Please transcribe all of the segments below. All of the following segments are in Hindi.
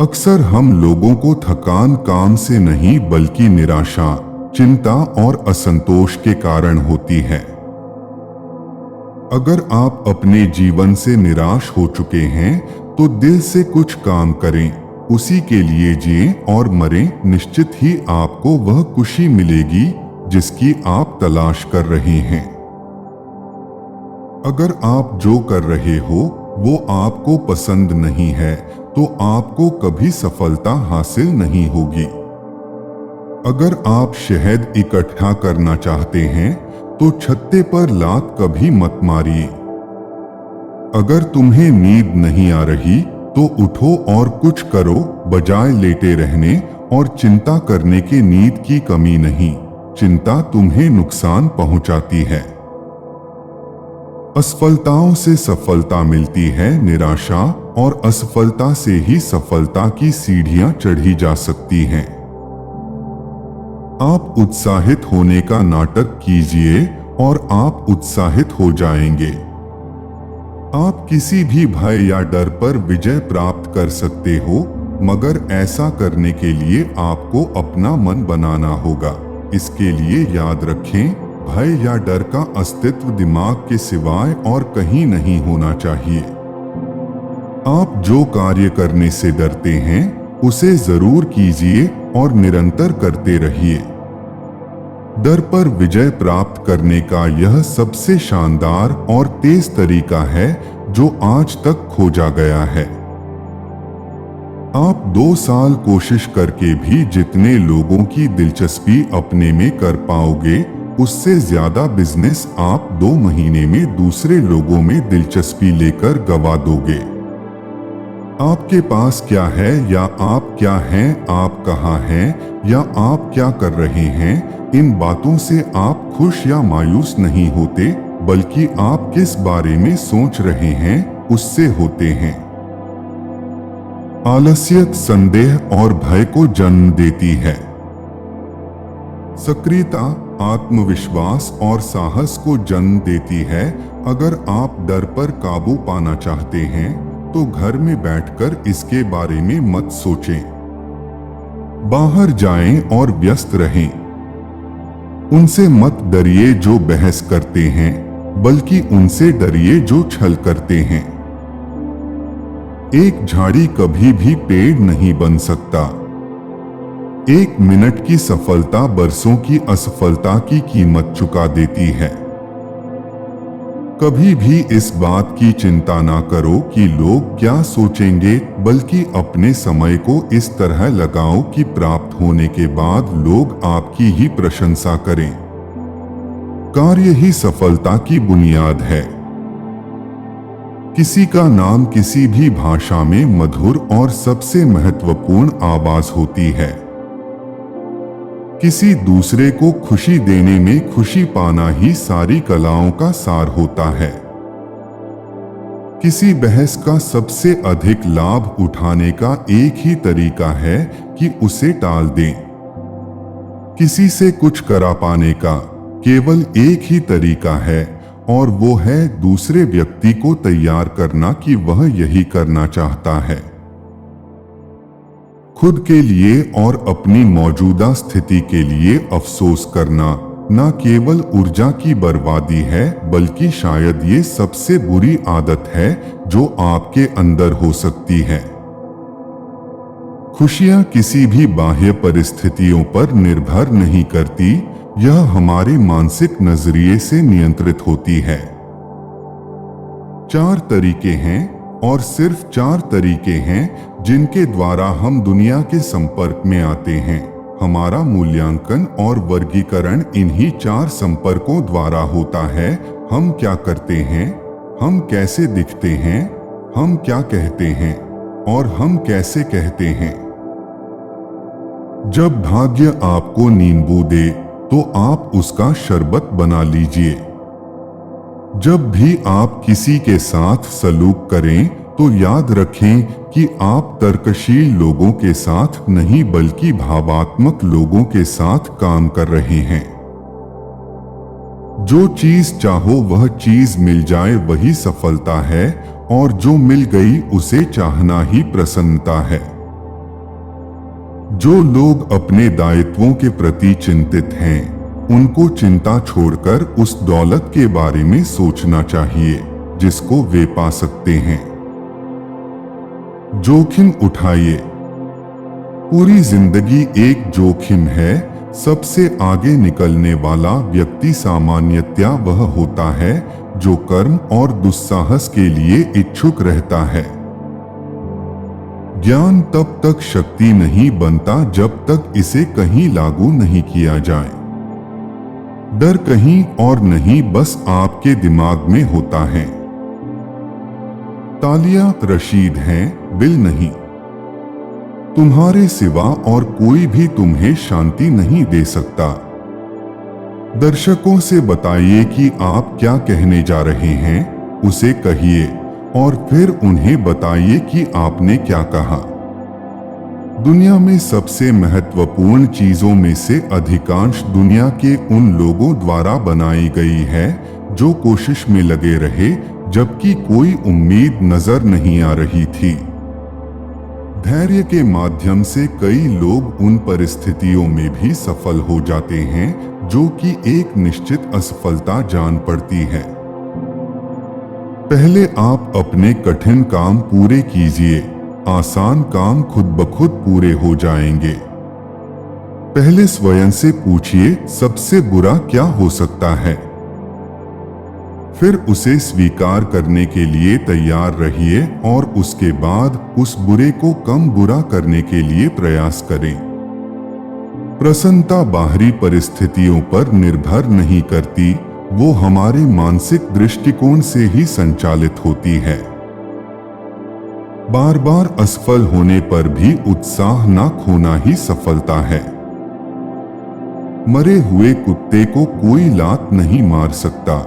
अक्सर हम लोगों को थकान काम से नहीं बल्कि निराशा, चिंता और असंतोष के कारण होती है। अगर आप अपने जीवन से निराश हो चुके हैं तो दिल से कुछ काम करें, उसी के लिए जिएं और मरें। निश्चित ही आपको वह खुशी मिलेगी जिसकी आप तलाश कर रहे हैं। अगर आप जो कर रहे हो वो आपको पसंद नहीं है तो आपको कभी सफलता हासिल नहीं होगी। अगर आप शहद इकट्ठा करना चाहते हैं तो छत्ते पर लात कभी मत मारिए। अगर तुम्हें नींद नहीं आ रही तो उठो और कुछ करो, बजाय लेटे रहने और चिंता करने के। नींद की कमी नहीं, चिंता तुम्हें नुकसान पहुंचाती है। असफलताओं से सफलता मिलती है, निराशा और असफलता से ही सफलता की सीढ़ियां चढ़ी जा सकती हैं। आप उत्साहित होने का नाटक कीजिए और आप उत्साहित हो जाएंगे। आप किसी भी भय या डर पर विजय प्राप्त कर सकते हो, मगर ऐसा करने के लिए आपको अपना मन बनाना होगा। इसके लिए याद रखें, भय या डर का अस्तित्व दिमाग के सिवाय और कहीं नहीं होना चाहिए। आप जो कार्य करने से डरते हैं उसे जरूर कीजिए और निरंतर करते रहिए। डर पर विजय प्राप्त करने का यह सबसे शानदार और तेज तरीका है जो आज तक खोजा गया है। आप 2 साल कोशिश करके भी जितने लोगों की दिलचस्पी अपने में कर पाओगे, उससे ज्यादा बिजनेस आप 2 महीने में दूसरे लोगों में दिलचस्पी लेकर गवा दोगे। आपके पास क्या है या आप क्या हैं, आप कहाँ हैं या आप क्या कर रहे हैं, इन बातों से आप खुश या मायूस नहीं होते, बल्कि आप किस बारे में सोच रहे हैं उससे होते हैं। आलस्य संदेह और भय को जन्म देती है। सक्रियता आत्मविश्वास और साहस को जन्म देती है। अगर आप डर पर काबू पाना चाहते हैं तो घर में बैठकर इसके बारे में मत सोचें। बाहर जाएं और व्यस्त रहें। उनसे मत डरिए जो बहस करते हैं, बल्कि उनसे डरिए जो छल करते हैं। एक झाड़ी कभी भी पेड़ नहीं बन सकता। 1 मिनट की सफलता बरसों की असफलता की कीमत चुका देती है। कभी भी इस बात की चिंता ना करो कि लोग क्या सोचेंगे, बल्कि अपने समय को इस तरह लगाओ कि प्राप्त होने के बाद लोग आपकी ही प्रशंसा करें। कार्य ही सफलता की बुनियाद है। किसी का नाम किसी भी भाषा में मधुर और सबसे महत्वपूर्ण आवाज होती है। किसी दूसरे को खुशी देने में खुशी पाना ही सारी कलाओं का सार होता है। किसी बहस का सबसे अधिक लाभ उठाने का एक ही तरीका है कि उसे टाल दें। किसी से कुछ करा पाने का केवल एक ही तरीका है, और वो है दूसरे व्यक्ति को तैयार करना कि वह यही करना चाहता है। खुद के लिए और अपनी मौजूदा स्थिति के लिए अफसोस करना न केवल ऊर्जा की बर्बादी है, बल्कि शायद ये सबसे बुरी आदत है जो आपके अंदर हो सकती है। खुशियां किसी भी बाह्य परिस्थितियों पर निर्भर नहीं करती, यह हमारे मानसिक नजरिए से नियंत्रित होती है। 4 तरीके हैं, और सिर्फ 4 तरीके हैं जिनके द्वारा हम दुनिया के संपर्क में आते हैं। हमारा मूल्यांकन और वर्गीकरण इन्हीं 4 संपर्कों द्वारा होता है। हम क्या करते हैं, हम कैसे दिखते हैं, हम क्या कहते हैं और हम कैसे कहते हैं। जब भाग्य आपको नींबू दे तो आप उसका शरबत बना लीजिए। जब भी आप किसी के साथ सलूक करें तो याद रखें कि आप तर्कशील लोगों के साथ नहीं बल्कि भावात्मक लोगों के साथ काम कर रहे हैं। जो चीज चाहो वह चीज मिल जाए वही सफलता है, और जो मिल गई उसे चाहना ही प्रसन्नता है। जो लोग अपने दायित्वों के प्रति चिंतित हैं, उनको चिंता छोड़कर उस दौलत के बारे में सोचना चाहिए जिसको वे पा सकते हैं। जोखिम उठाइए। पूरी जिंदगी एक जोखिम है। सबसे आगे निकलने वाला व्यक्ति सामान्यतया वह होता है जो कर्म और दुस्साहस के लिए इच्छुक रहता है। ज्ञान तब तक शक्ति नहीं बनता जब तक इसे कहीं लागू नहीं किया जाए। डर कहीं और नहीं, बस आपके दिमाग में होता है। तालियां रशीद हैं, बिल नहीं। तुम्हारे सिवा और कोई भी तुम्हें शांति नहीं दे सकता। दर्शकों से बताइए कि आप क्या कहने जा रहे हैं, उसे कहिए और फिर उन्हें बताइए कि आपने क्या कहा। दुनिया में सबसे महत्वपूर्ण चीजों में से अधिकांश दुनिया के उन लोगों द्वारा बनाई गई है जो कोशिश में लगे रहे जबकि कोई उम्मीद नजर नहीं आ रही थी। धैर्य के माध्यम से कई लोग उन परिस्थितियों में भी सफल हो जाते हैं जो कि एक निश्चित असफलता जान पड़ती है। पहले आप अपने कठिन काम पूरे कीजिए, आसान काम खुद ब खुद पूरे हो जाएंगे। पहले स्वयं से पूछिए, सबसे बुरा क्या हो सकता है? फिर उसे स्वीकार करने के लिए तैयार रहिए और उसके बाद उस बुरे को कम बुरा करने के लिए प्रयास करें। प्रसन्नता बाहरी परिस्थितियों पर निर्भर नहीं करती, वो हमारे मानसिक दृष्टिकोण से ही संचालित होती है। बार बार असफल होने पर भी उत्साह न खोना ही सफलता है। मरे हुए कुत्ते को कोई लात नहीं मार सकता।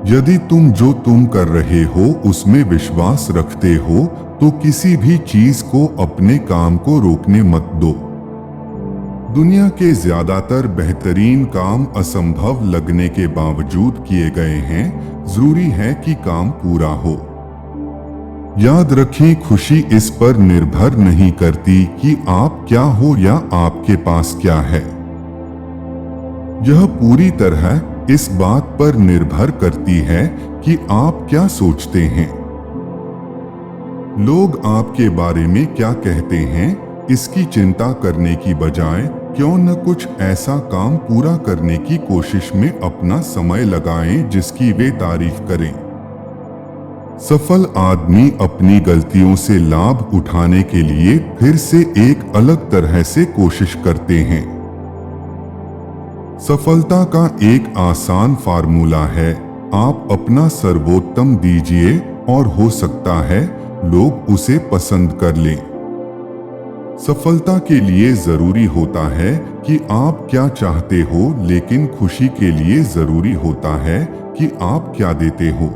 यदि तुम जो तुम कर रहे हो उसमें विश्वास रखते हो तो किसी भी चीज को अपने काम को रोकने मत दो। दुनिया के ज्यादातर बेहतरीन काम असंभव लगने के बावजूद किए गए हैं। जरूरी है कि काम पूरा हो। याद रखें, खुशी इस पर निर्भर नहीं करती कि आप क्या हो या आपके पास क्या है। यह पूरी तरह इस बात पर निर्भर करती है कि आप क्या सोचते हैं। लोग आपके बारे में क्या कहते हैं, इसकी चिंता करने की बजाय क्यों न कुछ ऐसा काम पूरा करने की कोशिश में अपना समय लगाएं जिसकी वे तारीफ करें। सफल आदमी अपनी गलतियों से लाभ उठाने के लिए फिर से एक अलग तरह से कोशिश करते हैं। सफलता का एक आसान फार्मूला है, आप अपना सर्वोत्तम दीजिए और हो सकता है लोग उसे पसंद कर लें। सफलता के लिए जरूरी होता है कि आप क्या चाहते हो, लेकिन खुशी के लिए जरूरी होता है कि आप क्या देते हो।